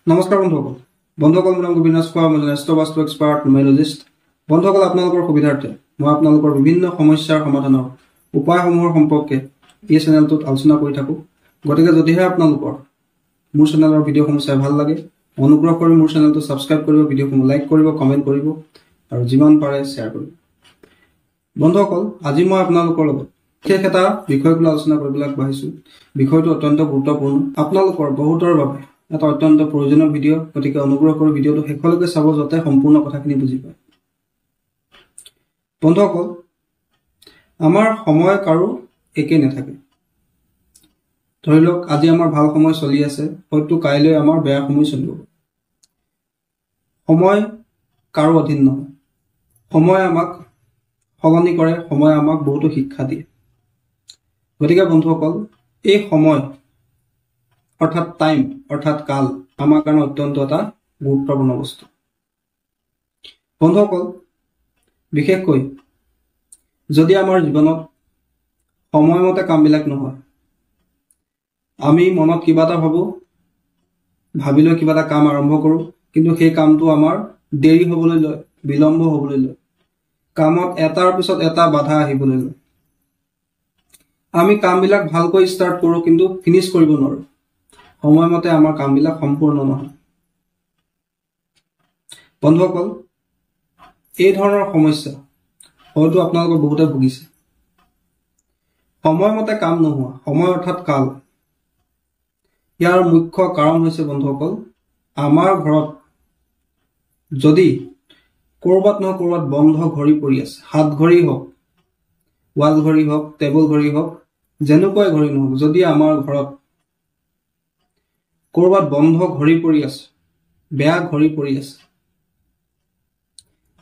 নমস্কাৰ বন্ধুসকল মোৰ নাম গোবিনাশ কোৱা মই এষ্ট্ৰবাস্তু এক্সপাৰ্ট নিউমেৰলজিষ্ট বন্ধুসকল আপোনালোকৰ সুবিধাৰ্থে মই আপোনালোকৰ বিভিন্ন সমস্যাৰ সমাধানৰ উপায়সমূহৰ সম্পৰ্কে এই চেনেলটোত আলোচনা কৰি থাকো গতিকে যদিহে আপোনালোকৰ মোৰ চেনেলৰ ভিডিঅ'সমূহ চাই ভাল লাগে অনুগ্ৰহ কৰি মোৰ চেনেলটো সাবস্ক্ৰাইব কৰিব ভিডিঅ'সমূহ লাইক কৰিব কমেন্ট কৰিব আৰু যিমান পাৰে শ্বেয়াৰ কৰিব বন্ধুসকল আজি মই আপোনালোকৰ লগত বিশেষ এটা বিষয়ক লৈ আলোচনা কৰিবলৈ আগবাঢ়িছো বিষয়টো অত্যন্ত গুৰুত্বপূৰ্ণ আপোনালোকৰ বহুতৰ বাবে এটা অত্যন্ত প্ৰয়োজনীয় ভিডিঅ' গতিকে অনুগ্ৰহ কৰি ভিডিঅ'টো শেষলৈকে চাব যাতে সম্পূৰ্ণ কথাখিনি বুজি পায় বন্ধুসকল আমাৰ সময় কাৰো একে নাথাকে ধৰি লওক আজি আমাৰ ভাল সময় চলি আছে হয়তো কাইলৈ আমাৰ বেয়া সময় চলিব সময় কাৰো অধীন নহয় সময় আমাক সলনি কৰে সময় আমাক বহুতো শিক্ষা দিয়ে গতিকে বন্ধুসকল এই সময় অৰ্থাৎ টাইম অৰ্থাৎ কাল আমাৰ কাৰণে অত্যন্ত এটা গুৰুত্বপূৰ্ণ বস্তু বন্ধুসকল বিশেষকৈ যদি আমাৰ জীৱনত সময়মতে কামবিলাক নহয় আমি মনত কিবা এটা ভাবিলৈ কিবা এটা কাম আৰম্ভ কৰোঁ কিন্তু সেই কামটো আমাৰ দেৰি হ'বলৈ লয় বিলম্ব হ'বলৈ লয় কামত এটাৰ পিছত এটা বাধা আহিবলৈ লয় আমি কামবিলাক ভালকৈ ষ্টাৰ্ট কৰোঁ কিন্তু ফিনিশ কৰিব নোৱাৰোঁ সময়মতে আমাৰ কামবিলাক সম্পূৰ্ণ নহয় বন্ধুসকল এই ধৰণৰ সমস্যা হয়তো আপোনালোকে বহুতে ভুগিছে সময়মতে কাম নোহোৱা সময় অৰ্থাৎ কাল ইয়াৰ মুখ্য কাৰণ হৈছে বন্ধুসকল আমাৰ ঘৰত যদি কৰবাত নহয় কৰবাত বন্ধ ঘড়ী পৰি আছে হাত ঘড়ী হওক ৱাল ঘড়ী হওক টেবুল ঘড়ী হওক যেনেকুৱাই ঘড়ী নহওক যদি আমাৰ ঘৰত কৰবাত বন্ধ ঘড়ী পৰি আছে বেয়া ঘড়ী পৰি আছে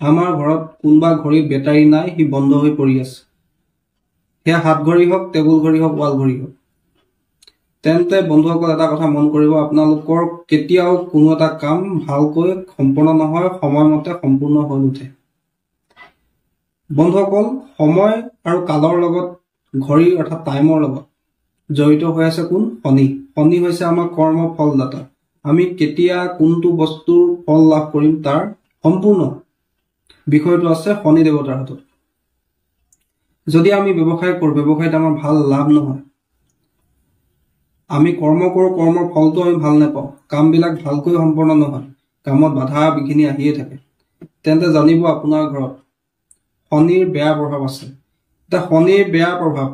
আমাৰ ঘৰত কোনবা ঘড়ী বেটাৰী নাই হি বন্ধ হৈ পৰি আছে হেয়া হাত ঘড়ী হওক টেবুল ঘড়ী হওক ৱাল ঘড়ী হওক তেন্তে বন্ধুসকল এটা কথা মন কৰিব আপোনালোকৰ কেতিয়াও কোনো এটা কাম ভালকৈ সম্পূৰ্ণ নহয় সময়মতে সম্পূৰ্ণ হৈ নুঠে বন্ধুসকল সময় আৰু কালৰ লগত ঘড়ী অৰ্থাৎ টাইমৰ লগত জড়িত হৈ আছে কোন শনি হৈছে আমাৰ কৰ্ম ফলদাতা আমি কেতিয়া কোনটো বস্তুৰ ফল লাভ কৰিম তাৰ সম্পূৰ্ণ বিষয়টো আছে শনি দেৱতাৰ হাতত যদি আমি ব্যৱসায় কৰো ব্যৱসায়ত আমাৰ ভাল লাভ নহয় আমি কৰ্ম কৰো কৰ্মৰ ফলটো আমি ভাল নাপাওঁ কামবিলাক ভালকৈ সম্পূৰ্ণ নহয় কামত বাধা বিঘিনি আহিয়ে থাকে তেন্তে জানিব আপোনাৰ ঘৰত শনিৰ বেয়া প্ৰভাৱ আছে এটা শনিৰ বেয়া প্ৰভাৱ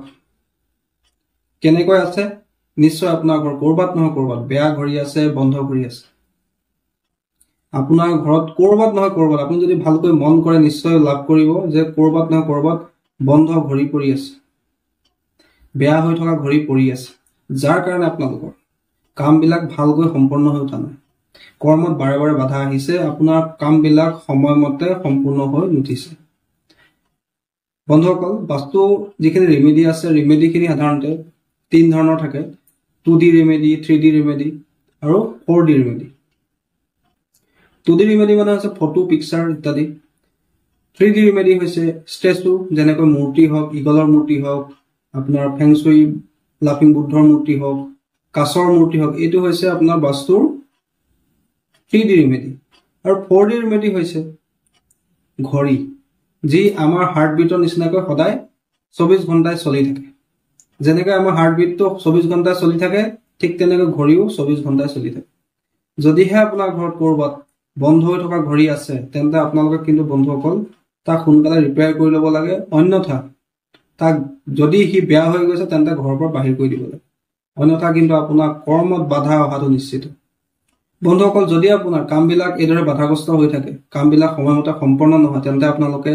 কেনেকৈ আছে নিশ্চয় আপোনাৰ ঘৰ কৰবাত নহয় কৰবাত বেয়া ঘড়ী আছে বন্ধ ঘড়ী আছে আপোনাৰ ঘৰত কৰবাত নহয় কৰবাত আপুনি যদি ভালকৈ মন কৰে নিশ্চয় লাভ কৰিব যে কৰবাত নহয় কৰবাত বন্ধ ঘড়ী পৰি আছে বেয়া হৈ থকা ঘড়ী পৰি আছে যাৰ কাৰণে আপোনালোকৰ কামবিলাক ভালকৈ সম্পূৰ্ণ হৈ উঠা নাই কৰ্মত বাৰে বাৰে বাধা আহিছে আপোনাৰ কামবিলাক সময়মতে সম্পূৰ্ণ হৈ নুঠিছে বন্ধুসকল বাস্তু যিখিনি ৰেমেডি আছে ৰেমেডিখিনি সাধাৰণতে তিন ধৰণৰ থাকে 2D ৰেমেডি 3D ৰেমেডি আৰু 4D ৰেমেডি 2D ৰেমেডি মানে আছে ফটো পিকচাৰ ইত্যাদি 3D ৰেমেডি হৈছে ষ্টেচু যেনেকৈ মূৰ্তি হওক ইগলৰ মূৰ্তি হওক আপোনাৰ ফেংচুই লাফিং বুদ্ধৰ মূৰ্তি হওক কাছৰ মূৰ্তি হওক এইটো হৈছে আপোনাৰ বাস্তুৰ 3D ৰেমেডি আৰু 4D ৰেমেডি হৈছে ঘড়ী যি আমাৰ হাৰ্টবিটৰ নিচিনাকৈ সদায় 24 ঘণ্টাই চলি থাকে যেনেকৈ আমাৰ হাৰ্টবিটটো 24 ঘণ্টাই চলি থাকে ঠিক তেনেকৈ ঘড়ীও 24 ঘণ্টাই চলি থাকে যদিহে আপোনাৰ ঘৰত কৰবাত বন্ধ হৈ থকা ঘড়ী আছে তেন্তে আপোনালোকে কিন্তু বন্ধুসকল তাক সোনকালে ৰিপেয়াৰ কৰি ল'ব লাগে অন্যথা তাক যদি হি বেয়া হৈ গৈছে তেন্তে ঘৰৰ পৰা বাহিৰ কৰি দিব লাগে অন্যথা কিন্তু আপোনাৰ কৰ্মত বাধা অহাটো নিশ্চিত বন্ধুসকল যদি আপোনাৰ কামবিলাক এইদৰে বাধাগ্ৰস্ত হৈ থাকে কামবিলাক সময়মতে সম্পূৰ্ণ নহয় তেন্তে আপোনালোকে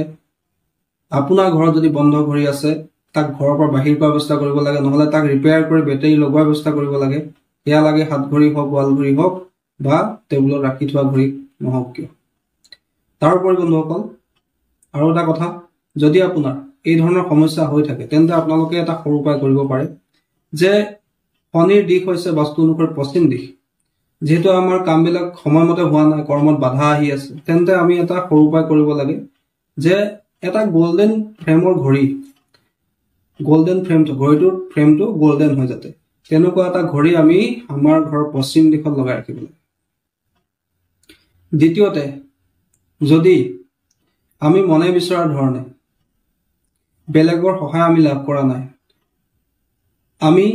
আপোনাৰ ঘৰত যদি বন্ধ ঘড়ী আছে তাক ঘৰৰ পৰা বাহিৰ কৰাৰ ব্যৱস্থা কৰিব লাগে নহলে তাক ৰিপেয়াৰ কৰি বেটাৰী লগোৱাৰ ব্যৱস্থা কৰিব লাগে এয়া লাগে হাত ঘড়ী হওক ৱাল ঘড়ী হওক বা টেবুলত ৰাখি থোৱা ঘড়ী নহওক কিয় তাৰোপৰি বন্ধুসকল আৰু এটা কথা যদি আপোনাৰ এই ধৰণৰ সমস্যা হৈ থাকে তেন্তে আপোনালোকে এটা সৰু উপায় কৰিব পাৰে যে শনিৰ দিশ হৈছে বাস্তু অনুসৰি পশ্চিম দিশ যেহেতু আমাৰ কামবিলাক সময়মতে হোৱা নাই কৰ্মত বাধা আহি আছে তেন্তে আমি এটা সৰু উপায় কৰিব লাগে যে এটা গোল্ডেন ফ্ৰেমৰ ঘড়ী গোল্ডেন ফ্ৰেমটো ঘড়ীটোৰ ফ্ৰেমটো গোল্ডেন হৈ যাতে তেনেকুৱা এটা ঘড়ী আমি আমাৰ ঘৰৰ পশ্চিম দিশত লগাই ৰাখিব লাগে দ্বিতীয়তে যদি আমি মনে বিচৰা ধৰণে বেলেগৰ সহায় আমি লাভ কৰা নাই, আমি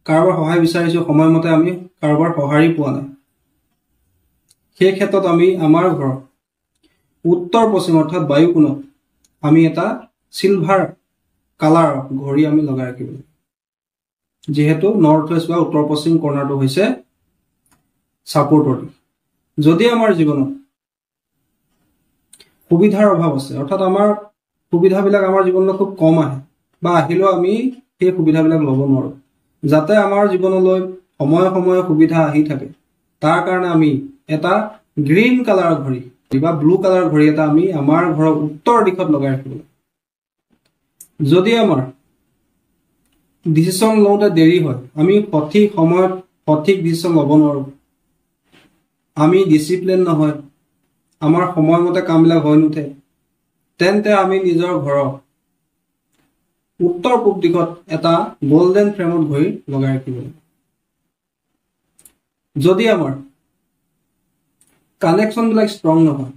কাৰোবাৰ সহায় বিচাৰিছোঁ, সময়মতে আমি কাৰোবাৰ সঁহাৰি পোৱা নাই, সেই ক্ষেত্ৰত আমি আমাৰ ঘৰৰ উত্তৰ পশ্চিম অৰ্থাৎ বায়ু কোণত আমি এটা চিলভাৰ কালাৰ ঘড়ী আমি লগাই ৰাখিব লাগিব। যিহেতু নৰ্থ ৱেষ্ট বা উত্তৰ পশ্চিম কৰ্ণাৰটো হৈছে ছাপোৰ্টৰ দিশ। যদি আমাৰ জীৱনত সুবিধাৰ অভাৱ আছে, অৰ্থাৎ আমাৰ সুবিধাবিলাক আমাৰ জীৱনলৈ খুব কম আহে বা আহিলেও আমি সেই সুবিধাবিলাক ল'ব নোৱাৰোঁ, যাতে আমাৰ জীৱনলৈ সময়ে সময়ে সুবিধা আহি থাকে, তাৰ কাৰণে আমি এটা গ্ৰীণ কালাৰ ঘড়ী বা ব্লু কালাৰ ঘড়ী এটা আমি আমাৰ ঘৰৰ উত্তৰ দিশত লগাই ৰাখিব লাগিব। যদি আমাৰ ডিচিশ্যন লওঁতে দেৰি হয়, আমি সঠিক সময়ত সঠিক ডিচিশ্যন ল'ব নোৱাৰোঁ, আমি ডিচিপ্লিন নহয়, আমাৰ সময়মতে কামবিলাক হৈ নুঠে, তেন্তে আমি নিজৰ ঘৰৰ উত্তৰ পূব দিশত এটা গল্ডেন ফ্ৰেমত ঘড়ী লগাই ৰাখিব লাগিব। যদি আমাৰ কানেকশ্যনবিলাক ষ্ট্ৰং নহয়,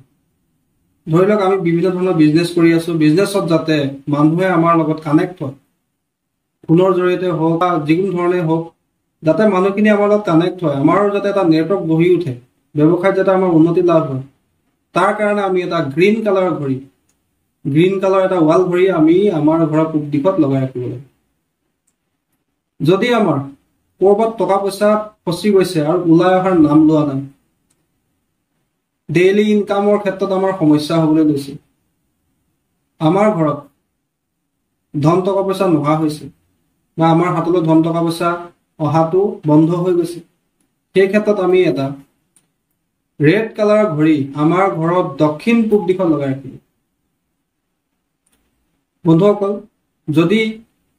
ধৰি লওক আমি বিভিন্ন ধৰণৰ বিজনেছ কৰি আছোঁ, বিজনেছত যাতে মানুহে আমাৰ লগত কানেক্ট হয়, ফোনৰ জৰিয়তে হওক বা যিকোনো ধৰণে হওক, যাতে মানুহখিনি আমাৰ লগত কানেক্ট হয়, আমাৰো যাতে এটা নেটৱৰ্ক গঢ়ি উঠে, ব্যৱসায়ত যাতে আমাৰ উন্নতি লাভ হয়, তাৰ কাৰণে আমি এটা গ্ৰীণ কালাৰৰ ঘড়ী, গ্ৰীণ কালাৰ এটা ৱাল ঘড়ী আমি আমাৰ ঘৰৰ পূব দিশত লগাই ৰাখিব লাগিব। যদি আমাৰ ক'ৰবাত টকা পইচা ফচি গৈছে আৰু ওলাই অহাৰ নাম লোৱা নাই, ডেইলি ইনকামৰ ক্ষেত্ৰত আমাৰ সমস্যা হ'বলৈ লৈছে, আমাৰ ঘৰত ধন টকা পইচা নোহোৱা হৈছে বা আমাৰ হাতলৈ ধন টকা পইচা অহাটো বন্ধ হৈ গৈছে, সেই ক্ষেত্ৰত আমি এটা ৰেড কালাৰৰ ঘড়ী আমাৰ ঘৰত দক্ষিণ পূব দিশত লগাই ৰাখিব। বন্ধুসকল, যদি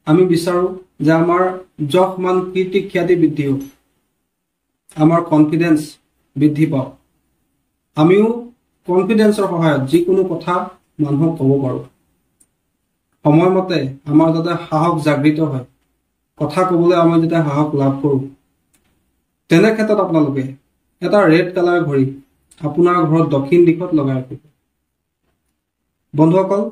আমি বিচাৰোঁ যে আমাৰ যশ মান কীৰ্তি খ্যাতি বৃদ্ধি হওক, আমাৰ কনফিডেন্স বৃদ্ধি পাওক, আমিও কনফিডেন্সৰ সহায়ত যিকোনো কথা মানুহক ক'ব পাৰোঁ, সময়মতে আমাৰ যাতে সাহস জাগৃত হয়, কথা ক'বলৈ আমি যাতে সাহস লাভ কৰোঁ, তেনে ক্ষেত্ৰত আপোনালোকে এটা ৰেড কালাৰ ঘড়ী আপোনাৰ ঘৰত দক্ষিণ দিশত লগাই ৰাখিব। বন্ধুসকল,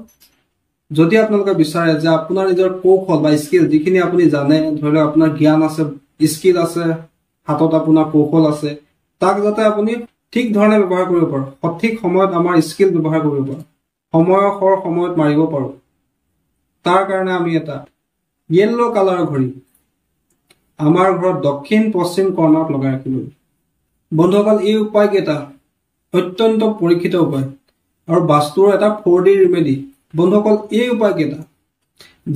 যদি আপোনালোকে বিচাৰে যে আপোনাৰ নিজৰ কৌশল বা স্কিল যিখিনি আপুনি জানে, ধৰি লওক আপোনাৰ জ্ঞান আছে, স্কিল আছে, হাতত আপোনাৰ কৌশল আছে, তাক যাতে আপুনি ঠিক ধৰণে ব্যৱহাৰ কৰিব পাৰোঁ, সঠিক সময়ত আমাৰ স্কিল ব্যৱহাৰ কৰিব পাৰোঁ, সময়ৰ সময়ত মাৰিব পাৰোঁ, তাৰ কাৰণে আমি এটা য়েল্লো কালাৰৰ ঘড়ী আমাৰ ঘৰত দক্ষিণ পশ্চিম কৰ্ণাৰত লগাই ৰাখিব। বন্ধুসকল, এই উপায়কেইটা অত্যন্ত পৰীক্ষিত উপায় আৰু বাস্তুৰ এটা 4D ৰিমেডি। বন্ধুসকল, এই উপায়কেইটা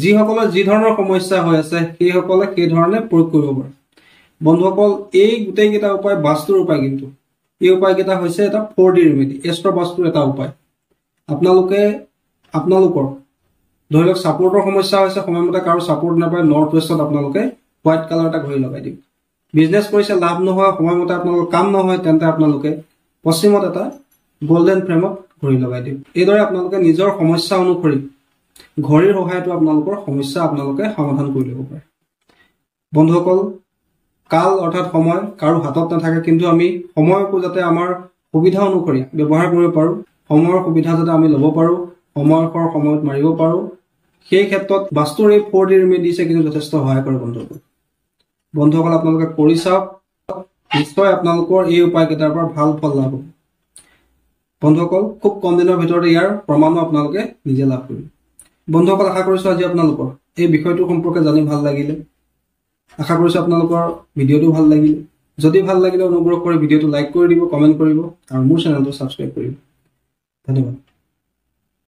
যিসকলৰ যি ধৰণৰ সমস্যা হৈ আছে সেইসকলে সেই ধৰণে প্ৰয়োগ কৰিব পাৰে। বন্ধুসকল, এই গোটেইকেইটা উপায় বাস্তুৰ উপায়, কিন্তু এই উপায়কেইটা হৈছে এটা 4D ৰিমেডি, এষ্ট্ৰ বাস্তুৰ এটা উপায়। আপোনালোকৰ ধৰি লওক ছাপোৰ্টৰ সমস্যা হৈছে, সময়মতে কাৰো ছাপোৰ্ট নাপায়, নৰ্থ ৱেষ্টত আপোনালোকে হোৱাইট কালাৰ এটা ঘড়ী লগাই দিম। বিজনেছ কৰিছে, লাভ নহয়, সময়মতে আপোনালোকৰ কাম নহয়, তেন্তে আপোনালোকে পশ্চিমত এটা গল্ডেন ফ্ৰেমত ঘড়ী লগাই দিম। এইদৰে আপোনালোকে নিজৰ সমস্যা অনুসৰি ঘড়ীৰ সহায়তো আপোনালোকৰ সমস্যা আপোনালোকে সমাধান কৰি ল'ব পাৰে। বন্ধুসকল, কাল অৰ্থাৎ সময় কাৰো হাতত নাথাকে, কিন্তু আমি সময়কো যাতে আমাৰ সুবিধা অনুসৰি ব্যৱহাৰ কৰিব পাৰোঁ, সময়ৰ সুবিধা যাতে আমি ল'ব পাৰোঁ, সময়ৰ সময়ত মাৰিব পাৰোঁ, সেই ক্ষেত্ৰত বাস্তুৰ এই 4D ৰিমেডিছে কিন্তু যথেষ্ট সহায় কৰে। বন্ধুসকল, আপোনালোকে কৰি চাওক, নিশ্চয় আপোনালোকৰ এই উপায়কেইটাৰ পৰা ভাল ফল লাভ হ'ব। বন্ধুসকল, খুব কম দিনৰ ভিতৰতে ইয়াৰ প্ৰমাণো আপোনালোকে নিজে লাভ কৰিব। বন্ধুসকল, আশা কৰিছোঁ আজি আপোনালোকৰ এই বিষয়টোৰ সম্পৰ্কে জানি ভাল লাগিলে। আশা কৰিছোঁ আপোনালোকৰ ভিডিঅ'টো ভাল লাগিলে। যদি ভাল লাগিলে অনুগ্ৰহ কৰি ভিডিঅ'টো লাইক কৰি দিব, কমেণ্ট কৰিব আৰু মোৰ চেনেলটো ছাবস্ক্ৰাইব কৰিব। ধন্যবাদ।